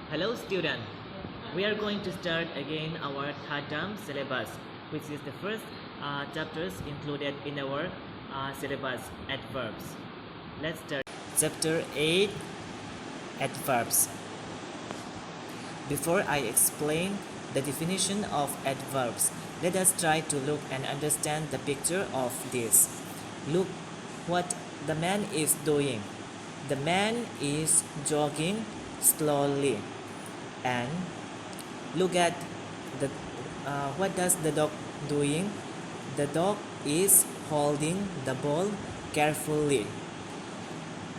Hello student, we are going to start again our third term syllabus, which is the first chapters included in our syllabus, adverbs. Let's start. Chapter 8, adverbs. Before I explain the definition of adverbs, let us try to look and understand the picture of this. Look what the man is doing. The man is jogging slowly. And look at the what does the dog doing? The dog is holding the ball carefully.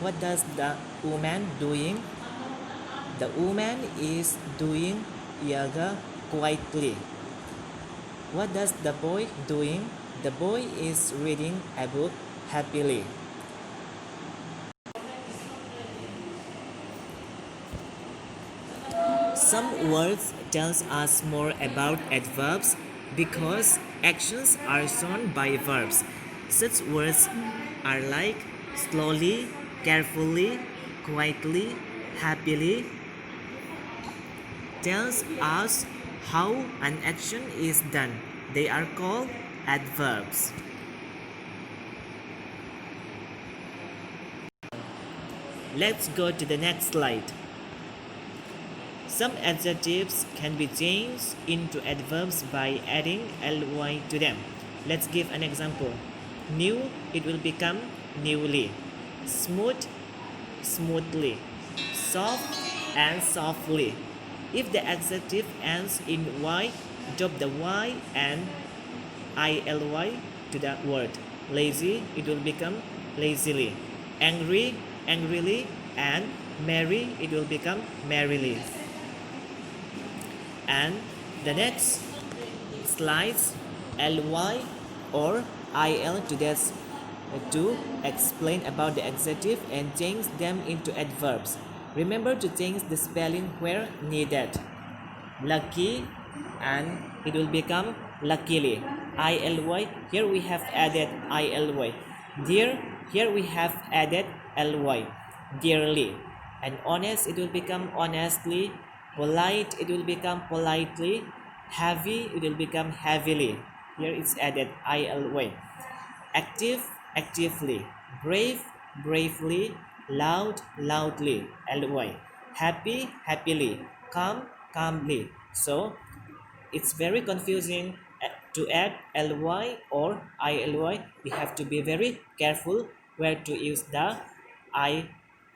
What does the woman doing? The woman is doing yoga quietly. What does the boy doing? The boy is reading a book happily. Some words tells us more about adverbs because actions are shown by verbs. Such words are like slowly, carefully, quietly, happily. Tells us how an action is done. They are called adverbs. Let's go to the next slide. Some adjectives can be changed into adverbs by adding ly to them. Let's give an example. New, it will become newly. Smooth, smoothly. Soft and softly. If the adjective ends in y, drop the y and ily to the word. Lazy, it will become lazily. Angry, angrily, and merry, it will become merrily. And the next slides ly or il to explain about the adjective and change them into adverbs. Remember to change the spelling where needed. Lucky, and it will become luckily. Ily, here we have added ily. Dear, here we have added ly. Dearly. And honest, it will become honestly. Polite, it will become politely. Heavy, it will become heavily. Here it's added ily. Active, actively. Brave, bravely. Loud, loudly. Ly. Happy, happily. Calm, calmly. So it's very confusing to add ly or ily. We have to be very careful where to use the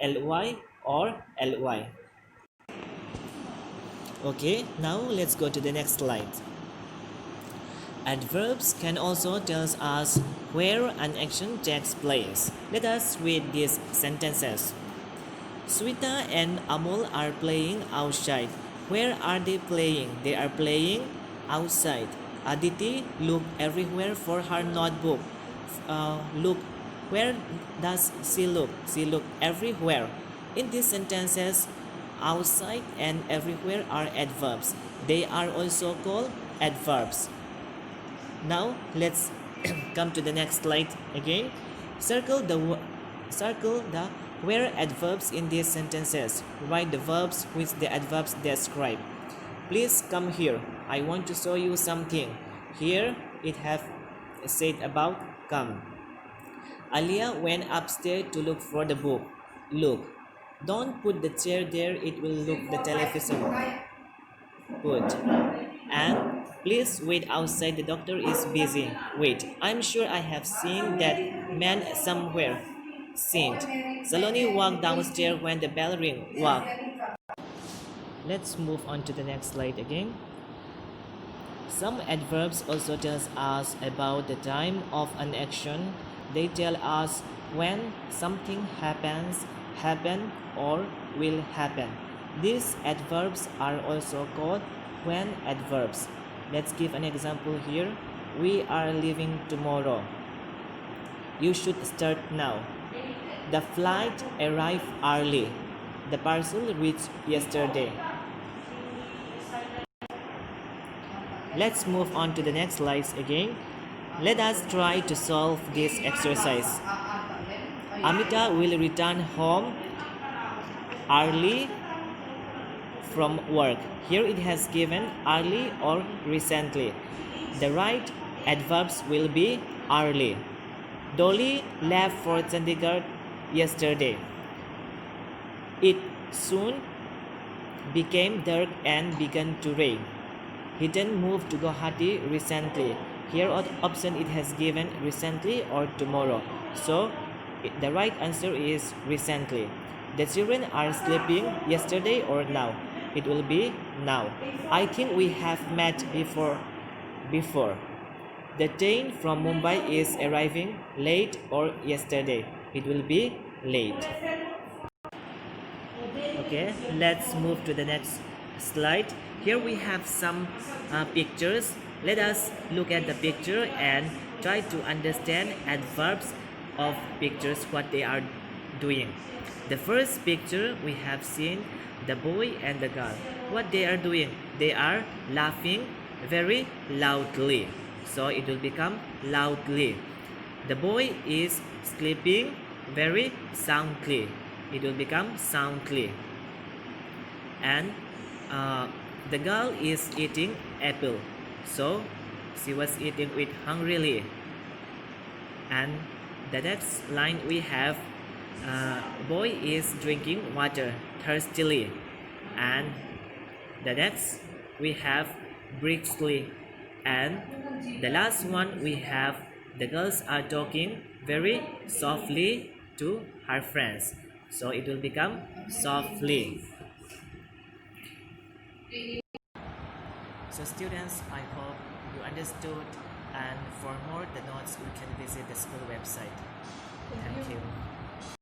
ily or ly. Okay, now let's go to the next slide. Adverbs can also tell us where an action takes place. Let us read these sentences. Sweta and Amol are playing outside. Where are they playing? They are playing outside. Aditi looked everywhere for her notebook. Look, where does she look? She looked everywhere. In these sentences, outside and everywhere are adverbs. They are also called adverbs. Now let's come to the next slide again. Circle the where adverbs in these sentences. Write the verbs which the adverbs describe. Please come here. I want to show you something. Here it have said about come. Alia went upstairs to look for the book. Look. Don't put the chair there, it will look the television. Put. And please wait outside, the doctor is busy. Wait, I'm sure I have seen that man somewhere. Seen. Saloni walked downstairs when the bell rang. Walk. Let's move on to the next slide again. Some adverbs also tell us about the time of an action. They tell us when something happens, happen, or will happen. These adverbs are also called when adverbs. Let's give an example here. We are leaving tomorrow. You should start now. The flight arrived early. The parcel reached yesterday. Let's move on to the next slides again. Let us try to solve this exercise. Amita will return home early from work. Here it has given early or recently. The right adverbs will be early. Dolly left for Chandigarh yesterday. It soon became dark and began to rain. He then moved to Guwahati recently. Here option it has given recently or tomorrow. So the right answer is recently. The children are sleeping yesterday or now. It will be now. I think we have met before. The train from Mumbai is arriving late or yesterday. It will be late. Okay, let's move to the next slide. Here we have some pictures. Let us look at the picture and try to understand adverbs of pictures, what they are doing. The first picture we have seen the boy and the girl. What they are doing? They are laughing very loudly. So it will become loudly. The boy is sleeping very soundly. It will become soundly. And the girl is eating apple, so she was eating it hungrily. And the next line we have boy is drinking water thirstily. And the next we have briskly. And the last one we have the girls are talking very softly to her friends, so it will become softly. So students, I hope you understood, and for more the notes you can visit the school website. Thank you.